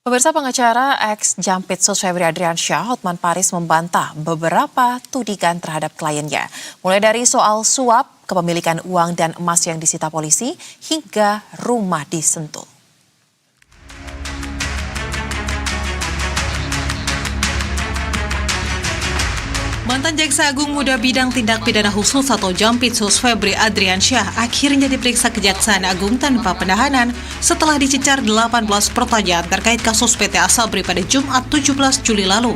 Pemirsa, pengacara ex-Jampitsus Febri Adriansyah, Hotman Paris membantah beberapa tudingan terhadap kliennya. Mulai dari soal suap, kepemilikan uang dan emas yang disita polisi, hingga rumah di Sentul. Mantan Jaksa Agung Muda Bidang Tindak Pidana Khusus atau Jampitsus Febri Adriansyah akhirnya diperiksa Kejaksaan Agung tanpa penahanan setelah dicecar 18 pertanyaan terkait kasus PT Asabri pada Jumat 17 Juli lalu.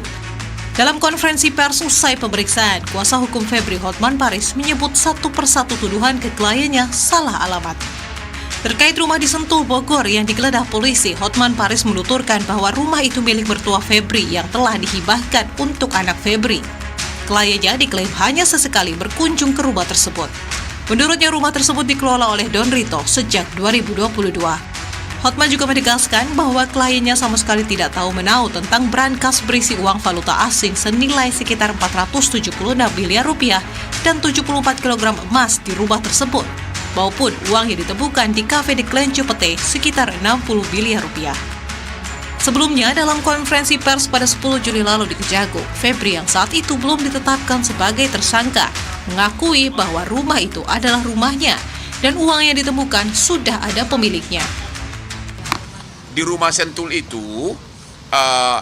Dalam konferensi pers usai pemeriksaan, kuasa hukum Febri, Hotman Paris, menyebut satu persatu tuduhan ke kliennya salah alamat. Terkait rumah di Sentul, Bogor yang digeledah polisi, Hotman Paris menuturkan bahwa rumah itu milik mertua Febri yang telah dihibahkan untuk anak Febri. Kliennya diklaim hanya sesekali berkunjung ke rumah tersebut. Menurutnya rumah tersebut dikelola oleh Don Rito sejak 2022. Hotman juga menegaskan bahwa kliennya sama sekali tidak tahu menahu tentang brankas berisi uang valuta asing senilai sekitar 476 miliar rupiah dan 74 kg emas di rumah tersebut, maupun uang yang ditemukan di kafe di Klenco Pete sekitar 60 miliar rupiah. Sebelumnya, dalam konferensi pers pada 10 Juli lalu di Kejagung, Febri yang saat itu belum ditetapkan sebagai tersangka, mengakui bahwa rumah itu adalah rumahnya dan uang yang ditemukan sudah ada pemiliknya. Di rumah Sentul itu,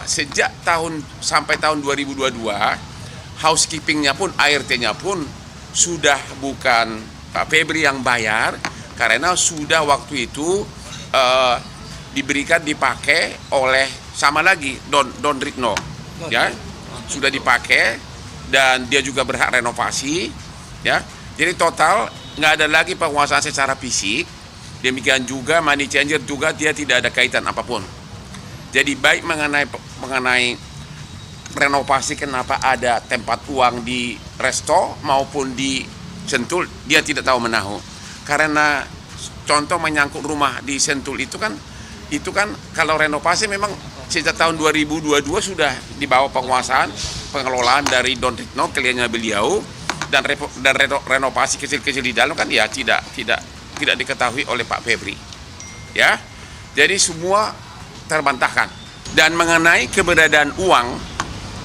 sejak sampai tahun 2022, housekeeping-nya pun, ART-nya pun sudah bukan Pak Febri yang bayar, karena sudah waktu itu dipakai oleh sama lagi Don Ritno, ya, sudah dipakai dan dia juga berhak renovasi, ya. Jadi total nggak ada lagi penguasaan secara fisik. Demikian juga money changer juga dia tidak ada kaitan apapun. Jadi baik mengenai renovasi, kenapa ada tempat uang di resto maupun di Sentul, dia tidak tahu menahu. Karena contoh menyangkut rumah di Sentul itu kan kalau renovasi memang sejak tahun 2022 sudah dibawa pengelolaan dari Don Ritno, kliennya beliau, dan renovasi kecil-kecil di dalam kan ya tidak diketahui oleh Pak Febri, ya. Jadi semua terbantahkan. Dan mengenai keberadaan uang,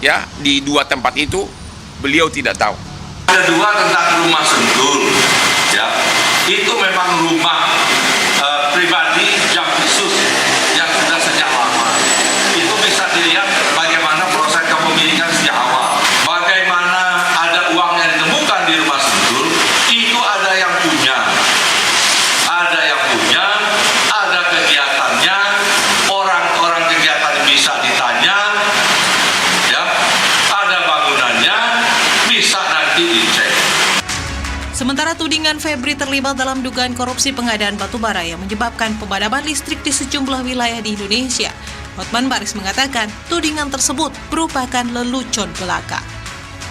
ya, di dua tempat itu beliau tidak tahu. Ada dua tentang rumah Sentul, ya, itu memang rumah pribadi Jampitsus yang sudah sejak lama. Itu bisa dilihat bagaimana proses kepemilikan sejak awal. Bagaimana ada uang yang ditemukan di rumah Sentul, itu ada yang punya. Ada kegiatannya, orang-orang kegiatan bisa ditanya, ya, ada bangunannya, bisa nanti dicek. Sementara tudingan Febri terlibat dalam dugaan korupsi pengadaan batubara yang menyebabkan pemadaman listrik di sejumlah wilayah di Indonesia, Hotman Paris mengatakan tudingan tersebut merupakan lelucon belaka.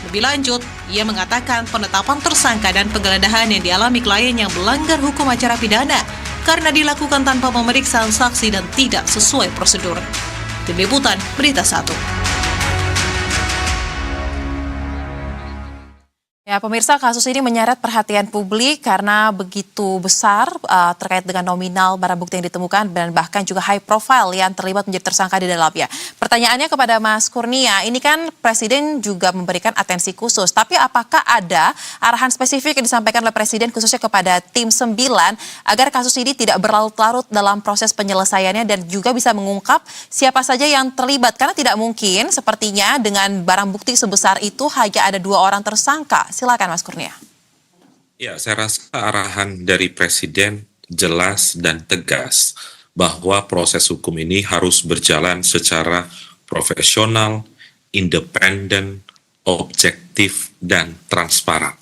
Lebih lanjut, ia mengatakan penetapan tersangka dan penggeledahan yang dialami klien yang melanggar hukum acara pidana karena dilakukan tanpa pemeriksaan saksi dan tidak sesuai prosedur. Tim Liputan, Berita 1. Ya, pemirsa, kasus ini menyeret perhatian publik karena begitu besar terkait dengan nominal barang bukti yang ditemukan dan bahkan juga high profile yang terlibat menjadi tersangka di dalamnya. Pertanyaannya kepada Mas Kurnia, ini kan Presiden juga memberikan atensi khusus, tapi apakah ada arahan spesifik yang disampaikan oleh Presiden khususnya kepada tim 9 agar kasus ini tidak berlarut-larut dalam proses penyelesaiannya dan juga bisa mengungkap siapa saja yang terlibat? Karena tidak mungkin sepertinya dengan barang bukti sebesar itu hanya ada 2 orang tersangka. Silakan Mas Kurnia. Ya, saya rasa arahan dari Presiden jelas dan tegas bahwa proses hukum ini harus berjalan secara profesional, independen, objektif, dan transparan.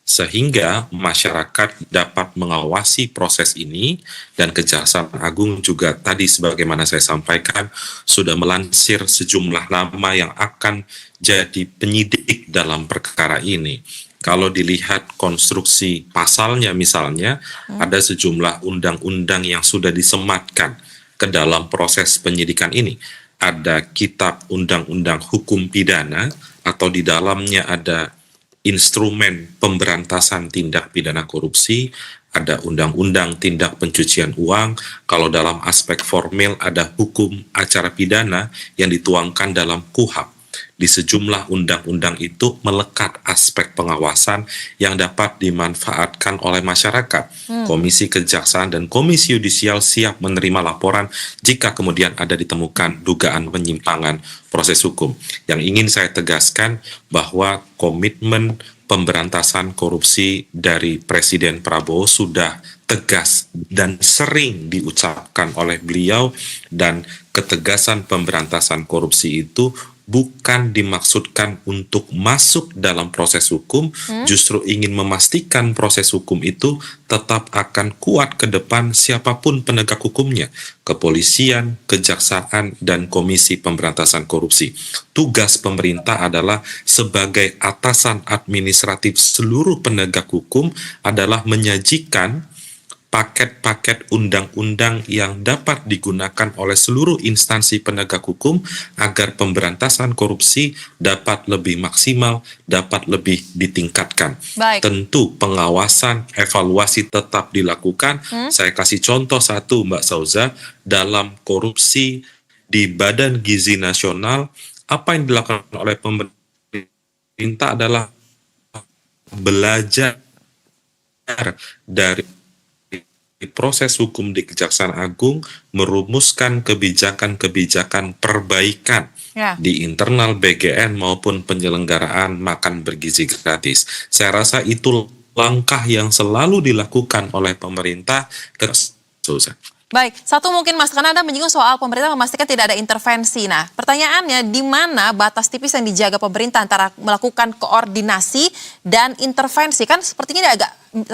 Sehingga masyarakat dapat mengawasi proses ini dan Kejaksaan Agung juga tadi sebagaimana saya sampaikan sudah melansir sejumlah nama yang akan jadi penyidik dalam perkara ini. Kalau dilihat konstruksi pasalnya misalnya, ada sejumlah undang-undang yang sudah disematkan ke dalam proses penyidikan ini. Ada kitab undang-undang hukum pidana atau di dalamnya ada instrumen pemberantasan tindak pidana korupsi, ada undang-undang tindak pencucian uang, kalau dalam aspek formil ada hukum acara pidana yang dituangkan dalam KUHP. Di sejumlah undang-undang itu melekat aspek pengawasan yang dapat dimanfaatkan oleh masyarakat. Komisi Kejaksaan dan Komisi Yudisial siap menerima laporan jika kemudian ada ditemukan dugaan penyimpangan proses hukum. Yang ingin saya tegaskan bahwa komitmen pemberantasan korupsi dari Presiden Prabowo sudah tegas dan sering diucapkan oleh beliau, dan ketegasan pemberantasan korupsi itu bukan dimaksudkan untuk masuk dalam proses hukum, justru ingin memastikan proses hukum itu tetap akan kuat ke depan siapapun penegak hukumnya, kepolisian, kejaksaan, dan Komisi Pemberantasan Korupsi. Tugas pemerintah adalah sebagai atasan administratif seluruh penegak hukum adalah menyajikan paket-paket undang-undang yang dapat digunakan oleh seluruh instansi penegak hukum agar pemberantasan korupsi dapat lebih maksimal, dapat lebih ditingkatkan. Baik. Tentu pengawasan, evaluasi tetap dilakukan. Saya kasih contoh satu, Mbak Sauza, dalam korupsi di Badan Gizi Nasional, apa yang dilakukan oleh pemerintah adalah belajar dari proses hukum di Kejaksaan Agung, merumuskan kebijakan-kebijakan perbaikan di internal BGN maupun penyelenggaraan makan bergizi gratis. Saya rasa itu langkah yang selalu dilakukan oleh pemerintah. Baik, satu mungkin Mas, karena Anda menyinggung soal pemerintah memastikan tidak ada intervensi. Nah, pertanyaannya di mana batas tipis yang dijaga pemerintah antara melakukan koordinasi dan intervensi? Kan sepertinya agak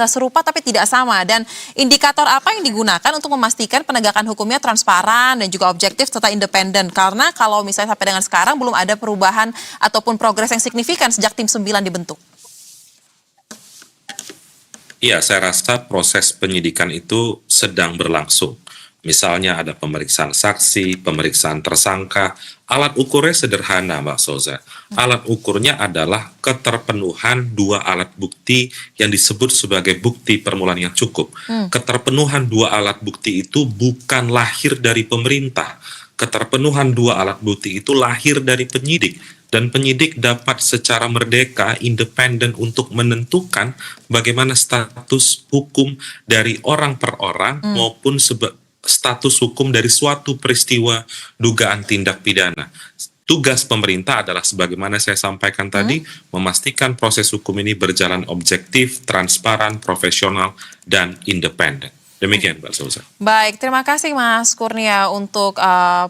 serupa tapi tidak sama. Dan indikator apa yang digunakan untuk memastikan penegakan hukumnya transparan dan juga objektif serta independen? Karena kalau misalnya sampai dengan sekarang belum ada perubahan ataupun progres yang signifikan sejak tim 9 dibentuk. Iya, saya rasa proses penyidikan itu sedang berlangsung. Misalnya ada pemeriksaan saksi, pemeriksaan tersangka. Alat ukurnya sederhana, Mbak Sauza. Alat ukurnya adalah keterpenuhan dua alat bukti yang disebut sebagai bukti permulaan yang cukup. Keterpenuhan dua alat bukti itu bukan lahir dari pemerintah. Keterpenuhan dua alat bukti itu lahir dari penyidik. Dan penyidik dapat secara merdeka, independen untuk menentukan bagaimana status hukum dari orang per orang maupun status hukum dari suatu peristiwa dugaan tindak pidana. Tugas pemerintah adalah sebagaimana saya sampaikan tadi, memastikan proses hukum ini berjalan objektif, transparan, profesional, dan independen. Demikian, Mbak Sauza. Baik, terima kasih Mas Kurnia untuk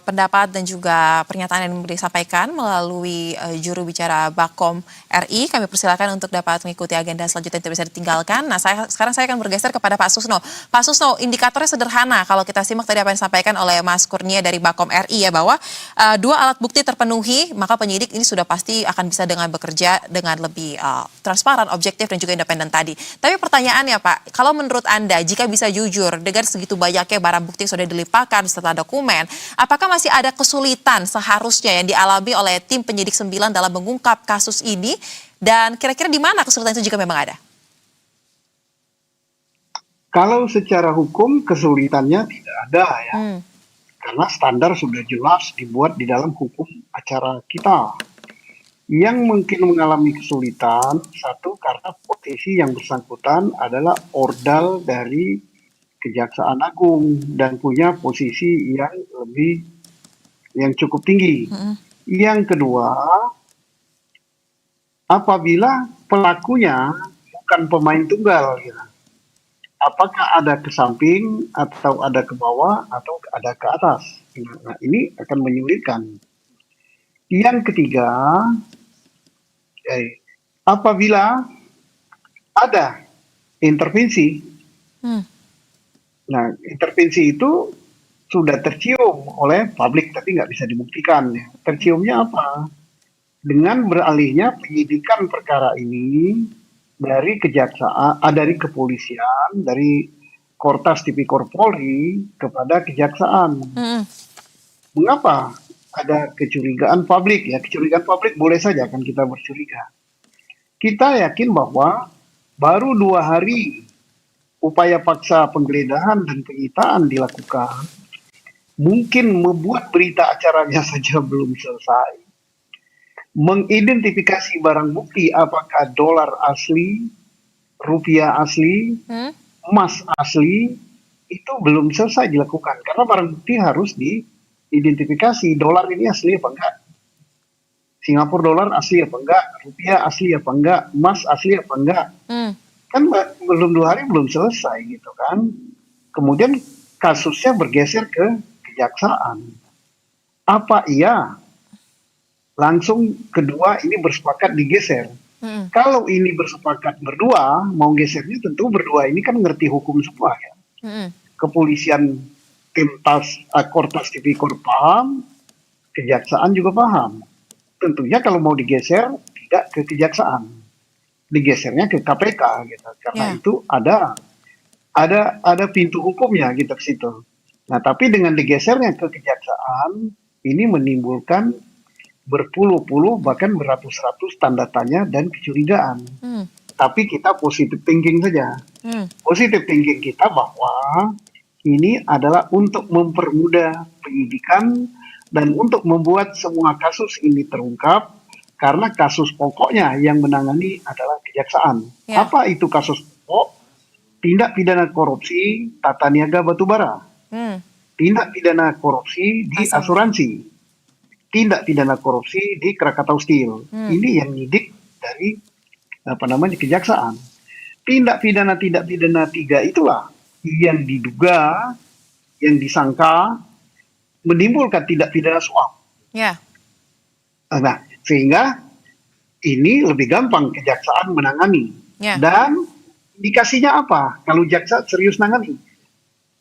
pendapat dan juga pernyataan yang disampaikan melalui juru bicara Bakom RI. Kami persilakan untuk dapat mengikuti agenda selanjutnya yang tidak bisa ditinggalkan. Nah, sekarang saya akan bergeser kepada Pak Susno. Pak Susno, indikatornya sederhana. Kalau kita simak tadi apa yang disampaikan oleh Mas Kurnia dari Bakom RI ya, bahwa dua alat bukti terpenuhi, maka penyidik ini sudah pasti akan bisa dengan bekerja dengan lebih transparan, objektif, dan juga independen tadi. Tapi pertanyaannya Pak, kalau menurut Anda, jika bisa jujur, dengan segitu banyaknya barang bukti yang sudah dilimpahkan serta dokumen, apakah masih ada kesulitan seharusnya yang dialami oleh tim penyidik 9 dalam mengungkap kasus ini, dan kira-kira di mana kesulitan itu jika memang ada? Kalau secara hukum kesulitannya tidak ada ya, karena standar sudah jelas dibuat di dalam hukum acara kita. Yang mungkin mengalami kesulitan, satu karena posisi yang bersangkutan adalah ordal dari Kejaksaan Agung dan punya posisi yang cukup tinggi. Yang kedua, apabila pelakunya bukan pemain tunggal, gitu, apakah ada ke samping atau ada ke bawah atau ada ke atas? Nah, ini akan menyulitkan. Yang ketiga, apabila ada intervensi. Nah, intervensi itu sudah tercium oleh publik tapi nggak bisa dibuktikan. Terciumnya apa? Dengan beralihnya penyidikan perkara ini dari kejaksaan, dari kepolisian, dari Kortas Tipikor Polri kepada kejaksaan. Mengapa ada kecurigaan publik? Ya, kecurigaan publik boleh saja kan kita bercuriga. Kita yakin bahwa baru 2 hari upaya paksa penggeledahan dan penyitaan dilakukan, mungkin membuat berita acaranya saja belum selesai. Mengidentifikasi barang bukti apakah dolar asli, rupiah asli, emas asli, itu belum selesai dilakukan. Karena barang bukti harus diidentifikasi, dolar ini asli apa enggak, Singapura dolar asli apa enggak, rupiah asli apa enggak, emas asli apa enggak. Kan belum 2 hari belum selesai gitu kan. Kemudian kasusnya bergeser ke kejaksaan. Apa iya langsung kedua ini bersepakat digeser? Kalau ini bersepakat berdua, mau gesernya tentu berdua ini kan ngerti hukum semua ya. Kepolisian, tim Kortas Tipikor paham, kejaksaan juga paham. Tentunya kalau mau digeser tidak ke kejaksaan, digesernya ke KPK gitu. Karena itu ada pintu hukumnya gitu ke situ. Nah, tapi dengan digesernya ke kejaksaan ini menimbulkan berpuluh-puluh bahkan beratus-ratus tanda tanya dan kecurigaan. Tapi kita positive thinking saja. Positive thinking kita bahwa ini adalah untuk mempermudah penyidikan dan untuk membuat semua kasus ini terungkap, karena kasus pokoknya yang menangani adalah kejaksaan. Apa itu kasus pokok? Tindak pidana korupsi tata niaga batubara, tindak pidana korupsi di asuransi, tindak pidana korupsi di Krakatau Steel. Ini yang nyidik dari kejaksaan. Tindak pidana 3 itulah yang diduga, yang disangka menimbulkan tindak pidana suap. Nah, sehingga ini lebih gampang kejaksaan menangani. Dan indikasinya apa? Kalau jaksa serius nangani,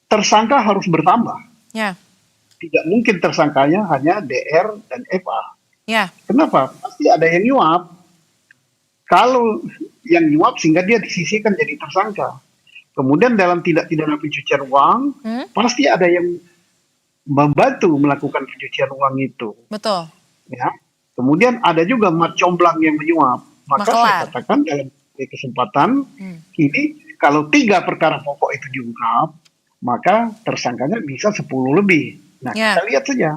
tersangka harus bertambah. Tidak mungkin tersangkanya hanya DR dan FA. Kenapa? Pasti ada yang nyuap. Kalau yang nyuap sehingga dia disisihkan jadi tersangka. Kemudian dalam tindak pidana pencucian uang, pasti ada yang membantu melakukan pencucian uang itu. Betul. Ya. Kemudian ada juga mat comblang yang menyuap. Maka saya katakan dalam kesempatan ini kalau 3 perkara pokok itu diungkap, maka tersangkanya bisa 10 lebih. Nah, kita lihat saja.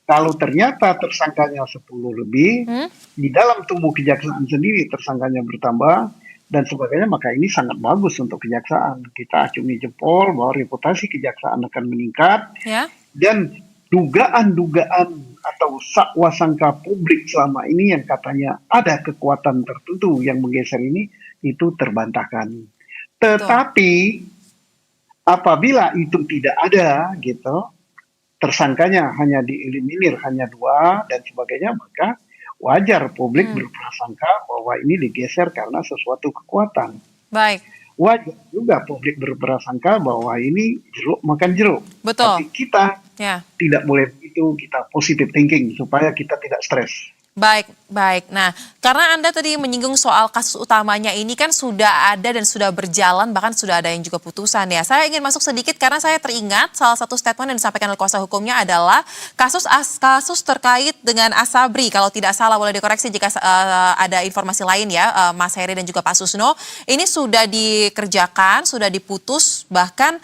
Kalau ternyata tersangkanya 10 lebih, di dalam tubuh kejaksaan sendiri tersangkanya bertambah dan sebagainya, maka ini sangat bagus untuk kejaksaan. Kita acungi jempol bahwa reputasi kejaksaan akan meningkat. Dan dugaan-dugaan atau sakwasangka publik selama ini yang katanya ada kekuatan tertentu yang menggeser ini, itu terbantahkan. Tetapi apabila itu tidak ada gitu, tersangkanya hanya dieliminir, hanya 2 dan sebagainya, maka wajar publik berprasangka bahwa ini digeser karena sesuatu kekuatan. Wajar juga publik berprasangka bahwa ini jeruk makan jeruk. Tapi kita tidak boleh begitu, kita positive thinking supaya kita tidak stres. Baik. Nah, karena Anda tadi menyinggung soal kasus utamanya ini kan sudah ada dan sudah berjalan, bahkan sudah ada yang juga putusan ya. Saya ingin masuk sedikit karena saya teringat salah satu statement yang disampaikan oleh kuasa hukumnya adalah kasus terkait dengan Asabri. Kalau tidak salah, boleh dikoreksi jika ada informasi lain ya, Mas Heri dan juga Pak Susno. Ini sudah dikerjakan, sudah diputus, bahkan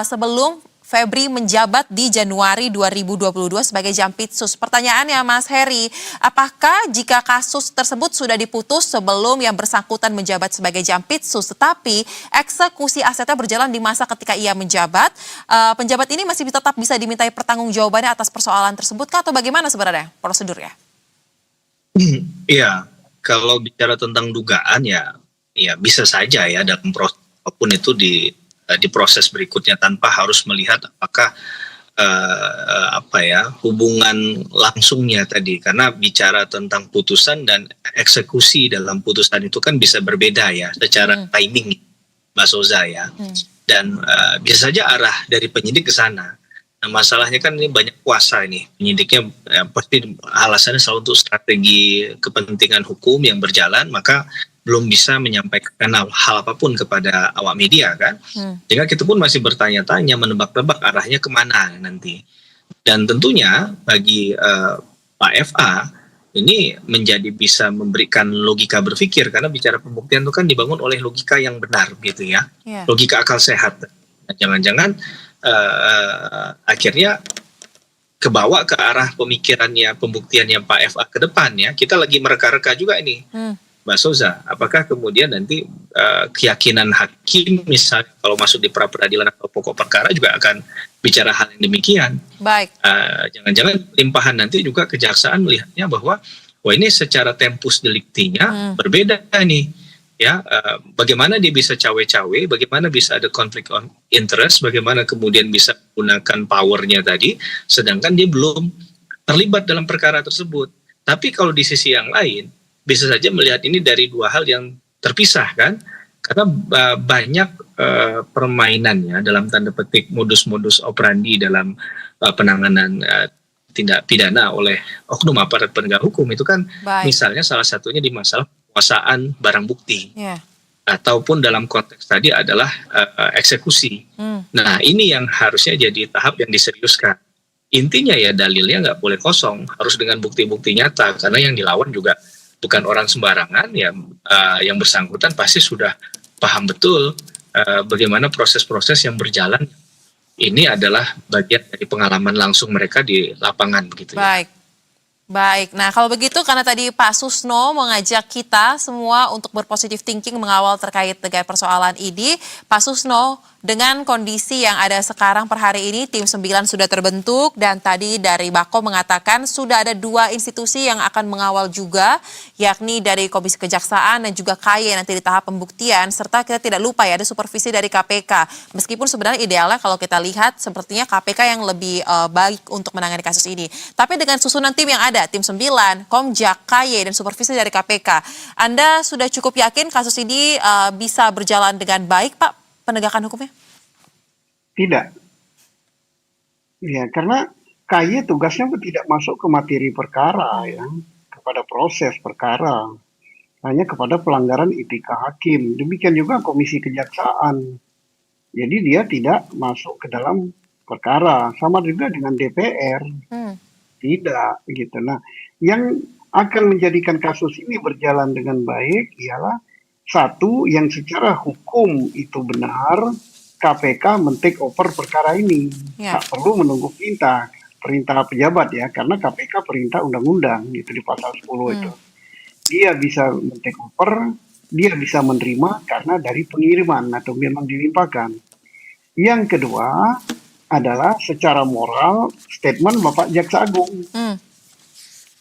sebelum Febri menjabat di Januari 2022 sebagai Jampitsus. Pertanyaannya Mas Heri, apakah jika kasus tersebut sudah diputus sebelum yang bersangkutan menjabat sebagai Jampitsus, tetapi eksekusi asetnya berjalan di masa ketika ia menjabat, penjabat ini masih tetap bisa dimintai pertanggungjawabannya atas persoalan tersebut atau bagaimana sebenarnya prosedurnya? Iya, kalau bicara tentang dugaan ya bisa saja ya dalam proses apapun itu di proses berikutnya tanpa harus melihat apakah hubungan langsungnya tadi, karena bicara tentang putusan dan eksekusi dalam putusan itu kan bisa berbeda ya secara timing, Mbak Soza ya, dan bisa saja arah dari penyidik ke sana. Nah, masalahnya kan ini banyak kuasa ini penyidiknya, pasti alasannya selalu untuk strategi kepentingan hukum yang berjalan, maka belum bisa menyampaikan hal apapun kepada awak media kan, sehingga kita pun masih bertanya-tanya, menebak-nebak arahnya kemana nanti. Dan tentunya bagi Pak FA ini menjadi bisa memberikan logika berpikir, karena bicara pembuktian itu kan dibangun oleh logika yang benar gitu ya, logika akal sehat. Nah, jangan-jangan akhirnya kebawa ke arah pemikirannya, pembuktiannya Pak FA ke depan ya. Kita lagi mereka-reka juga ini, Mbak Soza. Apakah kemudian nanti keyakinan hakim misalnya kalau masuk di pra-peradilan atau pokok perkara juga akan bicara hal yang demikian. Baik. Jangan-jangan limpahan nanti juga kejaksaan melihatnya bahwa wah ini secara tempus deliktinya berbeda nih. Ya, bagaimana dia bisa cawe-cawe, bagaimana bisa ada konflik of interest, bagaimana kemudian bisa menggunakan powernya tadi, sedangkan dia belum terlibat dalam perkara tersebut. Tapi kalau di sisi yang lain, bisa saja melihat ini dari dua hal yang terpisah kan, karena banyak permainannya dalam tanda petik modus-modus operandi dalam penanganan tindak pidana oleh oknum aparat penegak hukum itu kan, misalnya salah satunya di masalah penguasaan barang bukti, ataupun dalam konteks tadi adalah eksekusi. Nah ini yang harusnya jadi tahap yang diseriuskan. Intinya ya dalilnya nggak boleh kosong, harus dengan bukti-bukti nyata, karena yang dilawan juga bukan orang sembarangan ya, yang bersangkutan pasti sudah paham betul bagaimana proses-proses yang berjalan. Ini adalah bagian dari pengalaman langsung mereka di lapangan begitu. Baik. Baik, nah kalau begitu karena tadi Pak Susno mengajak kita semua untuk berpositif thinking mengawal terkait dengan persoalan ini. Pak Susno, dengan kondisi yang ada sekarang per hari ini, tim 9 sudah terbentuk dan tadi dari Bako mengatakan sudah ada 2 institusi yang akan mengawal juga, yakni dari Komisi Kejaksaan dan juga KAY nanti di tahap pembuktian, serta kita tidak lupa ya ada supervisi dari KPK. Meskipun sebenarnya idealnya kalau kita lihat sepertinya KPK yang lebih baik untuk menangani kasus ini. Tapi dengan susunan tim yang ada, tim 9, Komjak, KAY, dan supervisi dari KPK. Anda sudah cukup yakin kasus ini bisa berjalan dengan baik, Pak, penegakan hukumnya? Tidak. Ya, karena KAY tugasnya tidak masuk ke materi perkara ya, kepada proses perkara. Hanya kepada pelanggaran etika hakim. Demikian juga Komisi Kejaksaan. Jadi dia tidak masuk ke dalam perkara. Sama juga dengan DPR. Tidak gitu. Nah, yang akan menjadikan kasus ini berjalan dengan baik ialah satu, yang secara hukum itu benar, KPK men-take over perkara ini. Tak perlu menunggu perintah pejabat ya, karena KPK perintah undang-undang gitu di pasal 10 itu. Dia bisa men-take over, dia bisa menerima karena dari pengiriman atau memang dilimpahkan. Yang kedua adalah secara moral statement Bapak Jaksa Agung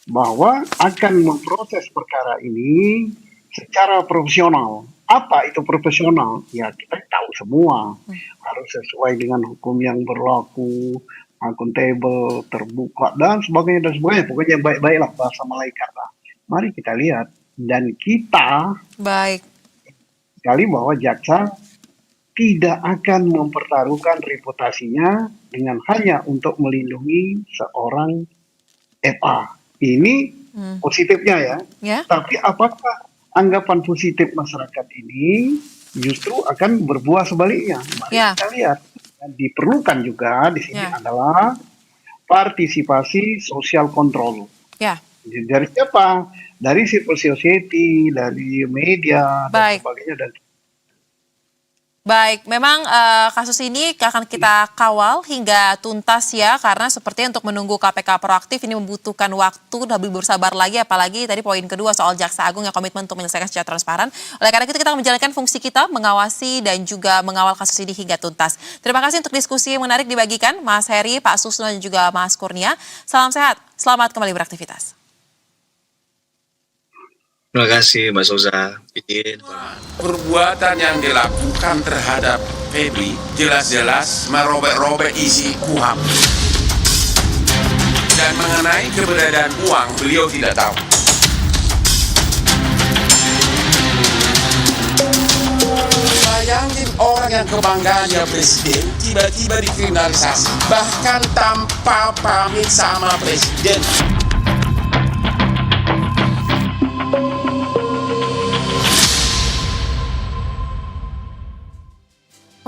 bahwa akan memproses perkara ini secara profesional. Apa itu profesional? Ya kita tahu semua, harus sesuai dengan hukum yang berlaku, akuntabel, terbuka dan sebagainya. Pokoknya yang baik-baik lah, bahasa malaikat lah. Mari kita lihat, dan kita sekali bahwa jaksa tidak akan mempertaruhkan reputasinya dengan hanya untuk melindungi seorang FA. Ini positifnya ya. Tapi apakah anggapan positif masyarakat ini justru akan berbuah sebaliknya? Mari kita lihat. Dan diperlukan juga di sini adalah partisipasi sosial kontrol. Dari siapa? Dari civil society, dari media, dan sebagainya. Baik, memang kasus ini akan kita kawal hingga tuntas ya, karena sepertinya untuk menunggu KPK proaktif ini membutuhkan waktu, lebih bersabar lagi, apalagi tadi poin kedua soal Jaksa Agung yang komitmen untuk menyelesaikan secara transparan. Oleh karena itu kita akan menjalankan fungsi kita, mengawasi dan juga mengawal kasus ini hingga tuntas. Terima kasih untuk diskusi yang menarik dibagikan, Mas Heri, Pak Susno dan juga Mas Kurnia. Salam sehat, selamat kembali beraktivitas. Terima kasih Mbak Soza. Perbuatan yang dilakukan terhadap Febri jelas-jelas merobek-robek isi KUHAP. Dan mengenai keberadaan uang, beliau tidak tahu. Bayangin orang yang kebanggaannya presiden tiba-tiba dikriminalisasi, bahkan tanpa pamit sama presiden.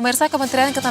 Pemirsa, Kementerian Ketenagakerjaan